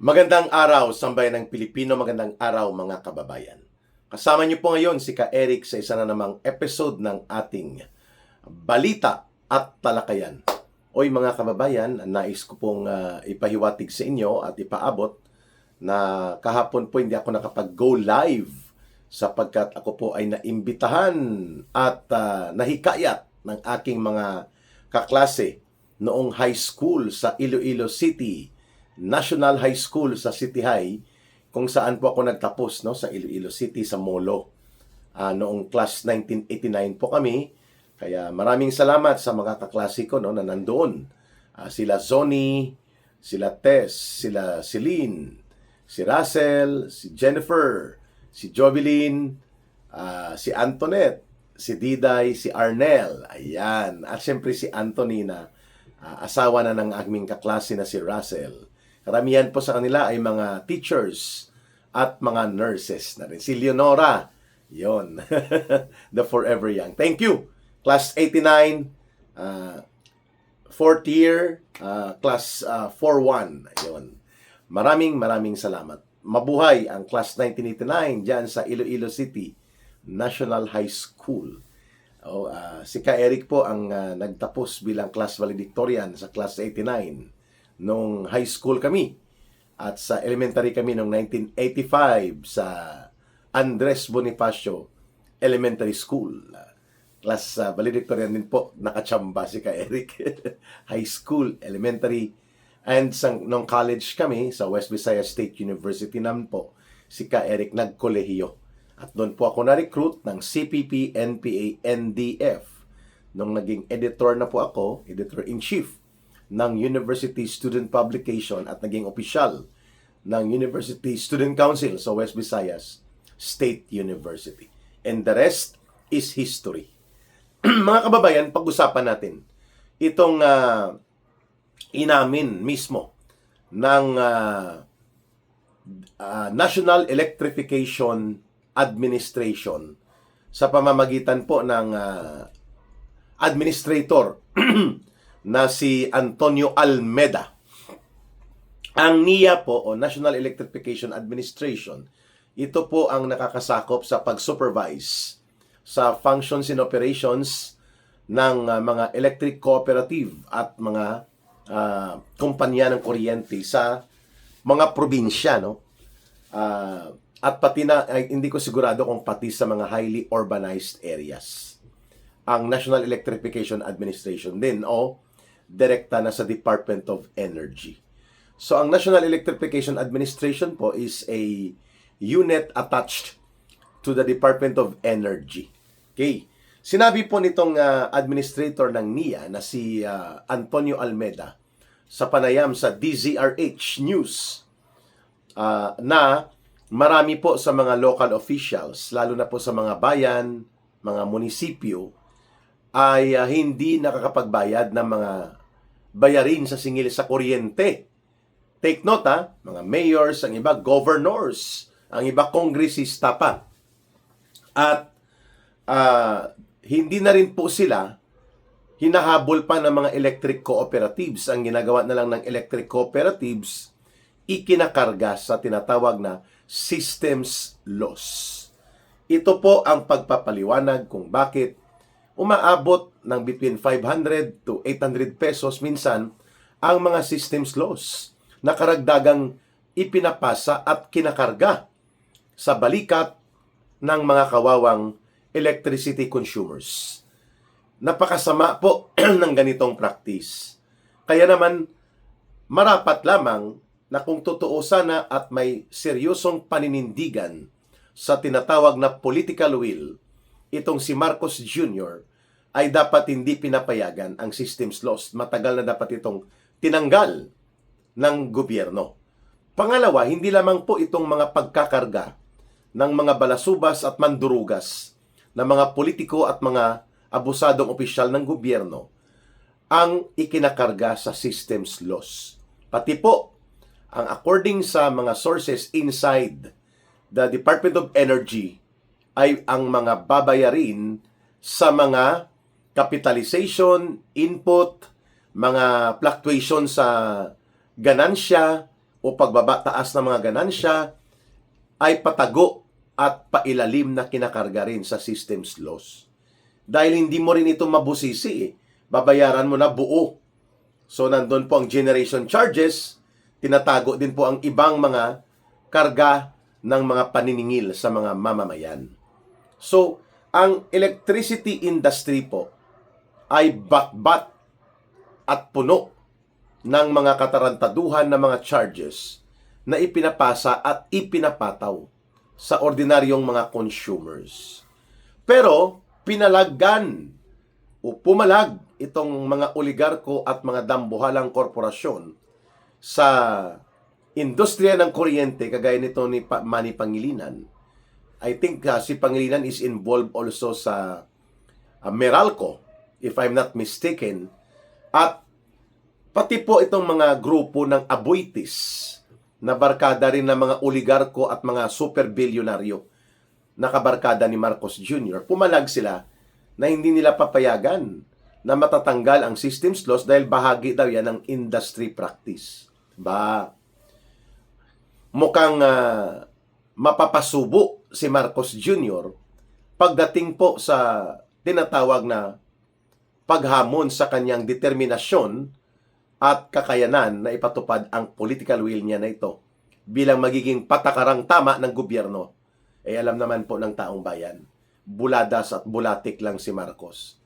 Magandang araw, sambayan ng Pilipino. Magandang araw, mga kababayan. Kasama niyo po ngayon si Ka Eric sa isa na namang episode ng ating Balita at Talakayan. Oy mga kababayan, nais ko pong ipahiwatig sa inyo at ipaabot na kahapon po hindi ako nakapag-go live sapagkat ako po ay naimbitahan at nahikayat ng aking mga kaklase noong high school sa Iloilo City, National High School sa City High, kung saan po ako nagtapos sa Iloilo City sa Molo. Noong class 1989 po kami. Kaya maraming salamat sa mga kaklase ko na nandoon. Sila Zoni, sila Tess, sila Celine, si Russell, si Jennifer, si Jovelyn, si Antoinette, si Diday, si Arnel. Ayan. At siyempre si Anthony na asawa na ng aming kaklase na si Russell. Karamihan po sa kanila ay mga teachers at mga nurses na rin. Si Leonora, yon the forever young. Thank you. Class 89, fourth year, class 41. Yon. Maraming salamat. Mabuhay ang class 1989 dyan sa Iloilo City National High School. Si Ka Eric po ang nagtapos bilang class valedictorian sa class 89 nung high school kami, at sa elementary kami noong 1985 sa Andres Bonifacio Elementary School. Class valedictorian din po, nakachamba si Ka Eric. High school, elementary, and nung college kami sa West Visayas State University naman po, si Ka Eric nagkolehiyo. At doon po ako na-recruit ng CPP, NPA, NDF. Nung naging editor na po ako, editor-in-chief ng University Student Publication at naging opisyal ng University Student Council sa West Visayas State University. And the rest is history. Mga kababayan, pag-usapan natin itong inamin mismo ng National Electrification Administration sa pamamagitan po ng administrator na si Antonio Almeda. Ang NEA po, o National Electrification Administration, ito po ang nakakasakop sa pag-supervise sa functions and operations ng mga electric cooperative at mga kumpanya ng kuryente sa mga probinsya, at pati na, hindi ko sigurado kung pati sa mga highly urbanized areas. Ang National Electrification Administration din, o direkta na sa Department of Energy. So, ang National Electrification Administration po is a unit attached to the Department of Energy. Okay. Sinabi po nitong administrator ng NEA na si Antonio Almeda sa panayam sa DZRH News na marami po sa mga local officials, lalo na po sa mga bayan, mga munisipyo, ay hindi nakakapagbayad ng mga bayarin sa singil sa kuryente. Take note, mga mayors, ang iba governors, ang iba kongresista pa. At hindi na rin po sila hinahabol pa ng mga electric cooperatives. Ang ginagawa na lang ng electric cooperatives, ikinakarga sa tinatawag na systems loss. Ito po ang pagpapaliwanag kung bakit umaabot ng between 500 to 800 pesos minsan ang mga systems loss na karagdagang ipinapasa at kinakarga sa balikat ng mga kawawang electricity consumers. Napakasama po ng ganitong practice. Kaya naman, marapat lamang na kung totoo sana at may seryosong paninindigan sa tinatawag na political will, itong si Marcos Jr. ay dapat hindi pinapayagan ang systems loss. Matagal na dapat itong tinanggal ng gobyerno. Pangalawa, hindi lamang po itong mga pagkakarga ng mga balasubas at mandurugas na mga politiko at mga abusadong opisyal ng gobyerno ang ikinakarga sa systems loss. Pati po, ang according sa mga sources inside the Department of Energy, ay ang mga babayarin sa mga capitalization, input, mga fluctuation sa ganansya, o pagbaba taas ng mga ganansya ay patago at pailalim na kinakarga rin sa systems loss. Dahil hindi mo rin ito mabusisi eh. Babayaran mo na buo. So nandun po ang generation charges, tinatago din po ang ibang mga karga ng mga paniningil sa mga mamamayan. So, ang electricity industry po ay bat-bat at puno ng mga katarantaduhan na mga charges na ipinapasa at ipinapataw sa ordinaryong mga consumers. Pero, pinalaggan o pumalag itong mga oligarko at mga dambuhalang korporasyon sa industriya ng kuryente, kagaya nito ni Manny Pangilinan. I think si Pangilinan is involved also sa Meralco, if I'm not mistaken. At pati po itong mga grupo ng Aboitiz, na barkada rin ng mga oligarko at mga super bilyonaryo na kabarkada ni Marcos Jr., pumalag sila na hindi nila papayagan na matatanggal ang systems loss dahil bahagi daw yan ng industry practice. Mukhang mapapasubo si Marcos Jr. pagdating po sa tinatawag na paghamon sa kanyang determinasyon at kakayanan na ipatupad ang political will niya na ito bilang magiging patakarang tama ng gobyerno. Alam naman po ng taong bayan, buladas at bulatik lang si Marcos.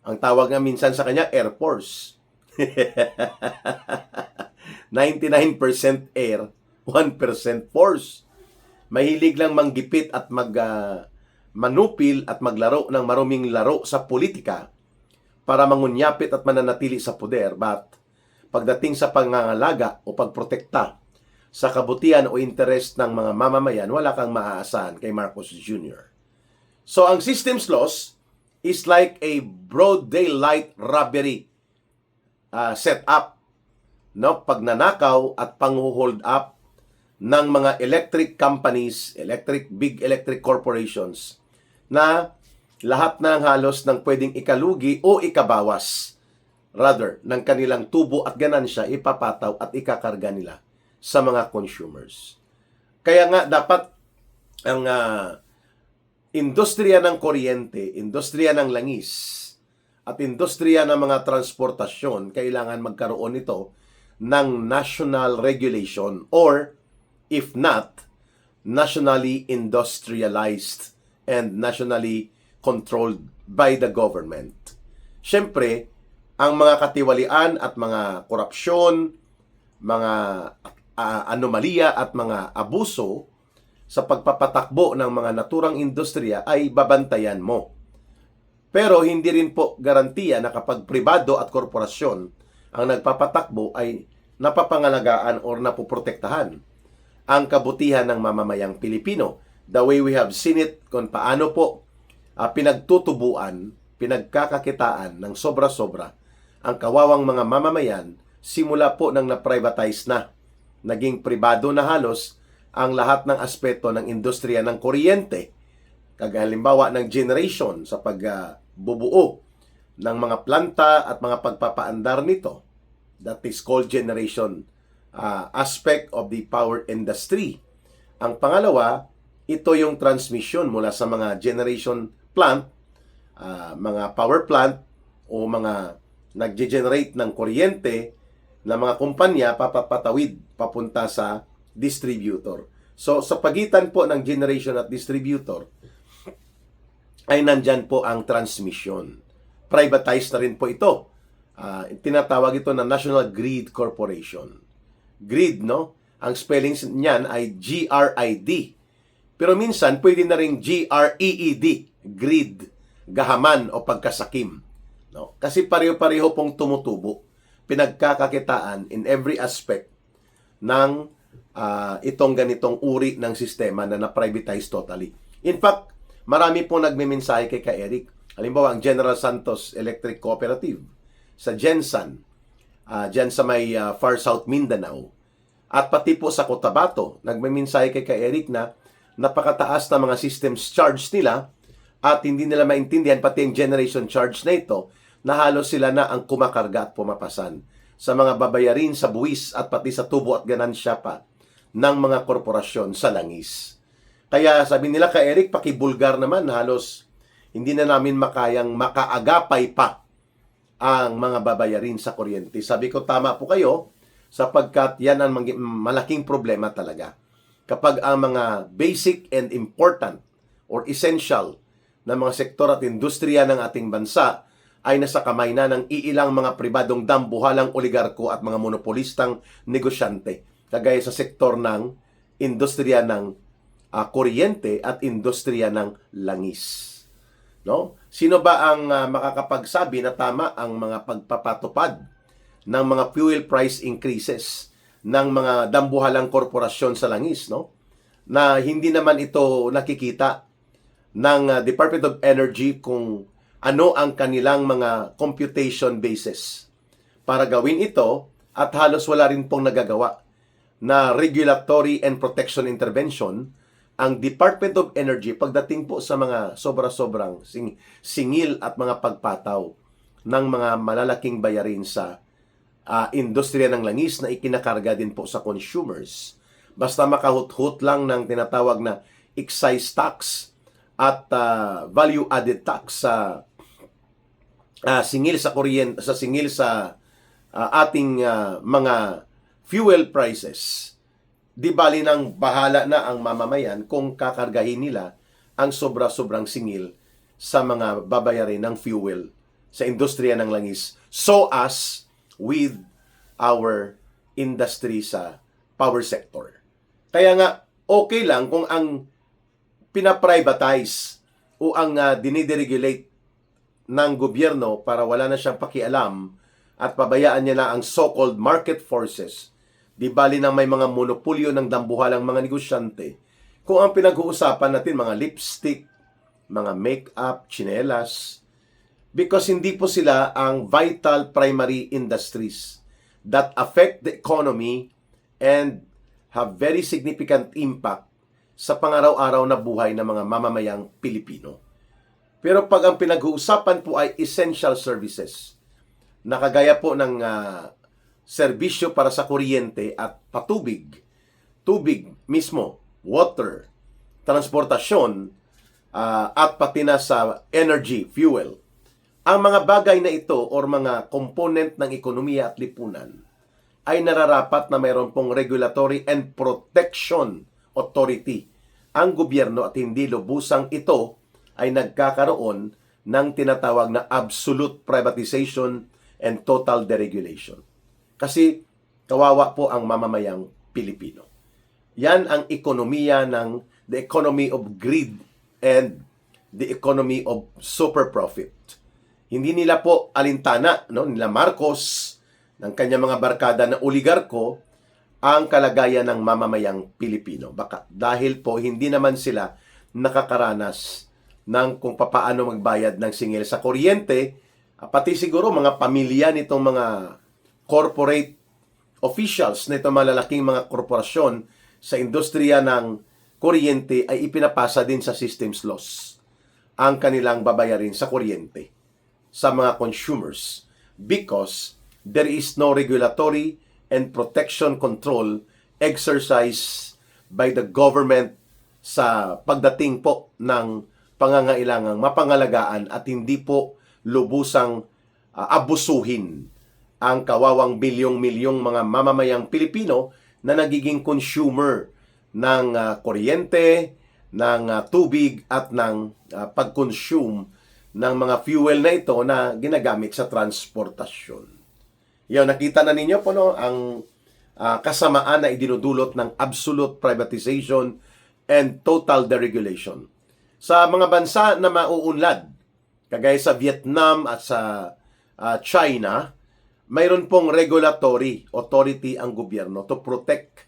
Ang tawag nga minsan sa kanya, Air Force. 99% air, 1% force. Mahilig lang manggipit at manupil at maglaro ng maruming laro sa politika para mangunyapit at mananatili sa poder. But pagdating sa pangangalaga o pagprotekta sa kabutihan o interest ng mga mamamayan, wala kang maaasahan kay Marcos Jr. So ang systems loss is like a broad daylight robbery setup, no? Pagnanakaw at pang-hold up ng mga electric companies, big electric corporations, na lahat ng halos ng pwedeng ikalugi o ikabawas, rather, ng kanilang tubo at ganansya, ipapataw at ikakarga nila sa mga consumers. Kaya nga dapat ang industriya ng kuryente, industriya ng langis, at industriya ng mga transportasyon, kailangan magkaroon ito ng national regulation or, if not, nationally industrialized and nationally controlled by the government. Siyempre, ang mga katiwalian at mga korupsyon, mga anomalya at mga abuso sa pagpapatakbo ng mga naturang industriya ay babantayan mo. Pero hindi rin po garantiya na kapag pribado at korporasyon ang nagpapatakbo ay napapangalagaan o napoprotektahan ang kabutihan ng mamamayang Pilipino. The way we have seen it kung paano po pinagtutubuan, pinagkakakitaan ng sobra-sobra ang kawawang mga mamamayan simula po nang na-privatize na. Naging pribado na halos ang lahat ng aspeto ng industriya ng kuryente. Halimbawa ng generation sa pagbubuo ng mga planta at mga pagpapaandar nito. That is called generation aspect of the power industry. Ang pangalawa, ito yung transmission mula sa mga generation plant, mga power plant o mga nagge-generate ng kuryente na mga kumpanya papapatawid papunta sa distributor. So sa pagitan po ng generation at distributor ay nandyan po ang transmission. Privatized na rin po ito. Tinatawag ito na National Grid Corporation. Grid, no? Ang spelling niyan ay GRID. Pero minsan pwede na ring GREED, grid, gahaman o pagkasakim. No? Kasi pareho-pareho pong tumutubo. Pinagkakakitaan in every aspect ng itong ganitong uri ng sistema na na-privatize totally. In fact, marami pong nagmimensahe kay Eric. Halimbawa, ang General Santos Electric Cooperative sa Gensan, dyan sa may Far South Mindanao, at pati po sa Cotabato, nagmimensahe kay Eric na napakataas na mga systems charge nila at hindi nila maintindihan pati yung generation charge na ito na halos sila na ang kumakarga at pumapasan sa mga babayarin sa buwis at pati sa tubo at ganansya pa ng mga korporasyon sa langis. Kaya sabi nila kay Eric, pakibulgar naman, halos hindi na namin makayang makaagapay pa ang mga babayarin sa kuryente. Sabi ko, tama po kayo, sapagkat yan ang malaking problema talaga. Kapag ang mga basic and important or essential na mga sektor at industriya ng ating bansa ay nasa kamay na ng iilang mga pribadong dambuhalang oligarko at mga monopolistang negosyante, kagaya sa sektor ng industriya ng kuryente at industriya ng langis. No? Sino ba ang makakapagsabi na tama ang mga pagpapatupad ng mga fuel price increases ng mga dambuhalang korporasyon sa langis, no? Na hindi naman ito nakikita ng Department of Energy kung ano ang kanilang mga computation basis para gawin ito, at halos wala rin pong nagagawa na regulatory and protection intervention ang Department of Energy pagdating po sa mga sobra-sobrang singil at mga pagpataw ng mga malalaking bayarin sa industriya ng langis na ikinakarga din po sa consumers. Basta makahut-hut lang ng tinatawag na excise tax at value-added tax sa singil sa kuryente, sa singil sa ating mga fuel prices. Di bali nang bahala na ang mamamayan kung kakargahin nila ang sobra-sobrang singil sa mga babayarin ng fuel sa industriya ng langis, so as with our industry sa power sector. Kaya nga, okay lang kung ang pinaprivatize o ang dinideregulate ng gobyerno para wala na siyang pakialam at pabayaan niya na ang so-called market forces. Di bali na may mga monopolyo ng dambuhalang mga negosyante. Kung ang pinag-uusapan natin mga lipstick, mga make-up, tsinelas, because hindi po sila ang vital primary industries that affect the economy and have very significant impact sa pangaraw-araw na buhay ng mga mamamayang Pilipino. Pero pag ang pinag-uusapan po ay essential services, na kagaya po ng serbisyo para sa kuryente at patubig, tubig mismo, water, transportasyon, at pati na sa energy, fuel. Ang mga bagay na ito or mga component ng ekonomiya at lipunan ay nararapat na mayroon pong regulatory and protection authority ang gobyerno, at hindi lubusang ito ay nagkakaroon ng tinatawag na absolute privatization and total deregulation. Kasi kawawa po ang mamamayang Pilipino. Yan ang ekonomiya ng the economy of greed and the economy of super profit. Hindi nila po alintana, no, nila Marcos, ng kanyang mga barkada na oligarko, ang kalagayan ng mamamayang Pilipino. Baka dahil po hindi naman sila nakakaranas ng kung papaano magbayad ng singil sa kuryente, pati siguro mga pamilya nitong mga corporate officials na itong malalaking mga korporasyon sa industriya ng kuryente ay ipinapasa din sa systems loss ang kanilang babayarin sa kuryente sa mga consumers, because there is no regulatory and protection control exercised by the government sa pagdating po ng pangangailangang mapangalagaan at hindi po lubusang abusuhin ang kawawang bilyong-milyong mga mamamayang Pilipino na nagiging consumer ng kuryente, ng tubig at ng pag-consume ng mga fuel na ito na ginagamit sa transportasyon. Yan, nakita na ninyo po, no, ang kasamaan na idinudulot ng absolute privatization and total deregulation. Sa mga bansa na mauunlad, kagaya sa Vietnam at sa China, mayroon pong regulatory authority ang gobyerno to protect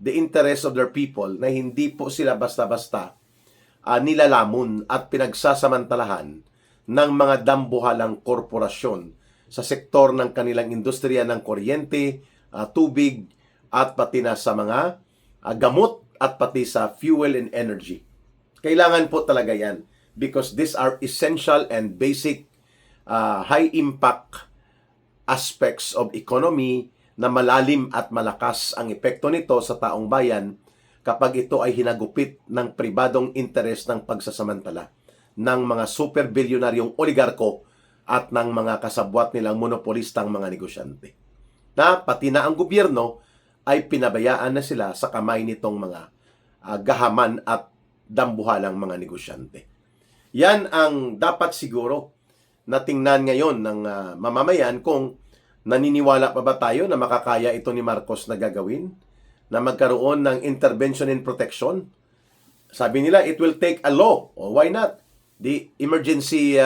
the interests of their people, na hindi po sila basta-basta nilalamon at pinagsasamantalahan ng mga dambuhalang korporasyon sa sektor ng kanilang industriya ng kuryente, tubig, at pati na sa mga gamot at pati sa fuel and energy. Kailangan po talaga yan, because these are essential and basic high impact aspects of economy na malalim at malakas ang epekto nito sa taong bayan kapag ito ay hinagupit ng pribadong interes ng pagsasamantala ng mga super bilyonaryong oligarko at ng mga kasabwat nilang monopolistang mga negosyante. Na pati na ang gobyerno ay pinabayaan na sila sa kamay nitong mga gahaman at dambuhalang mga negosyante. Yan ang dapat siguro na tingnan ngayon ng mamamayan kung naniniwala pa ba tayo na makakaya ito ni Marcos na gagawin, na magkaroon ng intervention and protection. Sabi nila, it will take a law. O why not? The emergency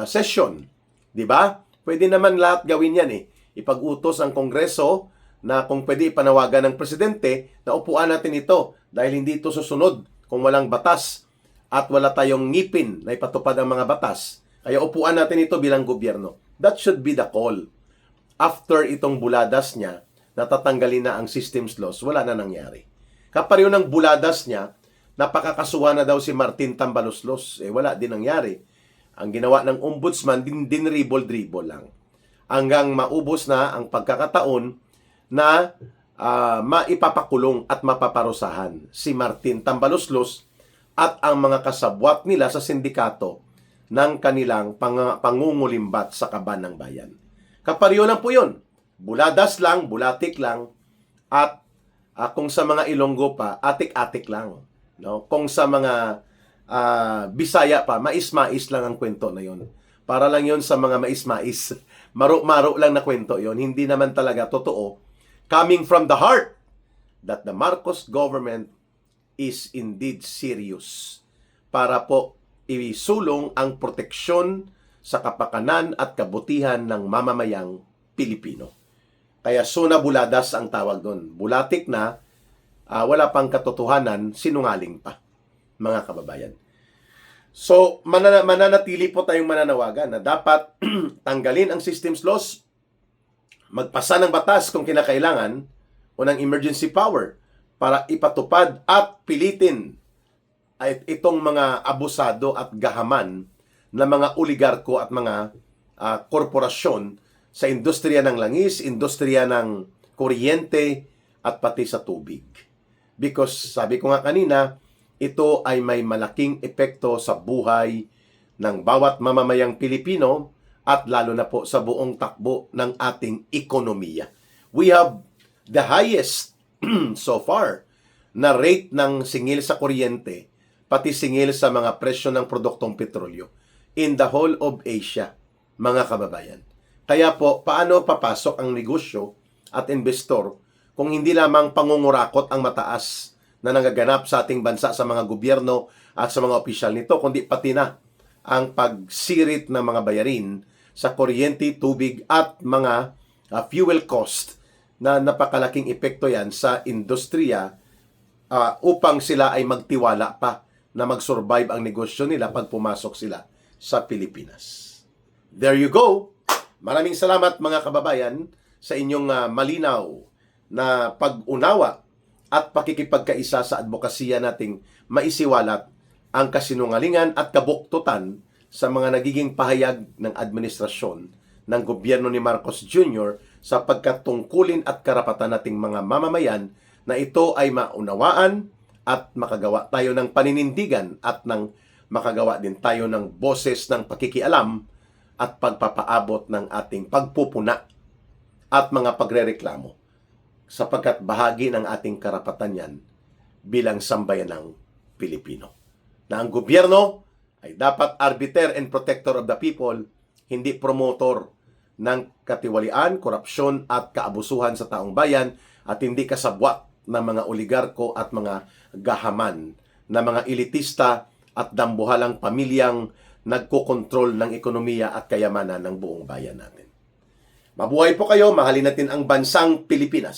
session. Di ba? Pwede naman lahat gawin yan eh. Ipag-utos ang Kongreso na kung pwede ipanawagan ng Presidente na upuan natin ito dahil hindi ito susunod kung walang batas at wala tayong ngipin na ipatupad ang mga batas. Kaya upuan natin ito bilang gobyerno. That should be the call. After itong buladas niya, natatanggalin na ang systems laws, wala na nangyari. Kapareho ng buladas niya, napakakasuhan na daw si Martin Tambaloslos. Wala din nangyari. Ang ginawa ng ombudsman, dinribol-dribol lang. Hanggang maubos na ang pagkakataon na maipapakulong at mapaparusahan si Martin Tambaloslos at ang mga kasabwat nila sa sindikato ng kanilang pangungulimbat sa kaban ng bayan. Kapareho lang po yun. Buladas lang, bulatik lang, at kung sa mga Ilonggo pa, atik-atik lang. No? Kung sa mga Bisaya pa, mais-mais lang ang kwento na yon. Para lang yon sa mga mais-mais. Maro-maro lang na kwento yon. Hindi naman talaga totoo. Coming from the heart that the Marcos government is indeed serious para po isulong ang proteksyon sa kapakanan at kabutihan ng mamamayang Pilipino. Kaya suna buladas ang tawag doon. Bulatik na, wala pang katotohanan, sinungaling pa, mga kababayan. So, mananatili po tayong mananawagan na dapat tanggalin ang systems laws, magpasa ng batas kung kinakailangan o ng emergency power para ipatupad at pilitin ay itong mga abusado at gahaman na mga oligarko at mga korporasyon sa industriya ng langis, industriya ng kuryente at pati sa tubig. Because sabi ko nga kanina, ito ay may malaking epekto sa buhay ng bawat mamamayang Pilipino at lalo na po sa buong takbo ng ating ekonomiya. We have the highest so far na rate ng singil sa kuryente, pati singil sa mga presyo ng produktong petrolyo in the whole of Asia, mga kababayan. Kaya po, paano papasok ang negosyo at investor kung hindi lamang pangungurakot ang mataas na nangaganap sa ating bansa sa mga gobyerno at sa mga opisyal nito, kundi pati na ang pagsirit ng mga bayarin sa kuryente, tubig at mga fuel cost na napakalaking epekto yan sa industriya upang sila ay magtiwala pa na mag-survive ang negosyo nila pag pumasok sila sa Pilipinas. There you go! Maraming salamat mga kababayan sa inyong malinaw na pag-unawa at pakikipagkaisa sa advokasya nating maisiwalat ang kasinungalingan at kabuktutan sa mga nagiging pahayag ng administrasyon ng gobyerno ni Marcos Jr. sa pagkatungkulin at karapatan nating mga mamamayan na ito ay maunawaan at makagawa tayo ng paninindigan at ng makagawa din tayo ng boses ng pakikialam at pagpapaabot ng ating pagpupuna at mga pagrereklamo sapagkat bahagi ng ating karapatan yan bilang sambayanang Pilipino. Na ang gobyerno ay dapat arbiter and protector of the people, hindi promotor ng katiwalian, korupsyon at kaabusuhan sa taong bayan at hindi kasabwat ng mga oligarko at mga gahaman na mga elitista at dambuhalang pamilyang nagkokontrol ng ekonomiya at kayamanan ng buong bayan natin. Mabuhay po kayo, mahalin natin ang bansang Pilipinas.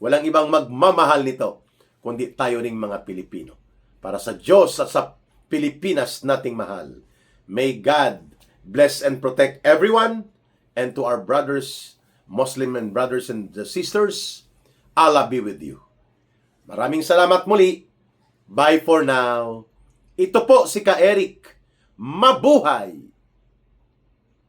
Walang ibang magmamahal nito, kundi tayo ring mga Pilipino. Para sa Diyos at sa Pilipinas nating mahal. May God bless and protect everyone, and to our brothers, Muslim and brothers and sisters, Allah be with you. Maraming salamat muli. Bye for now. Ito po si Ka Eric. Mabuhay!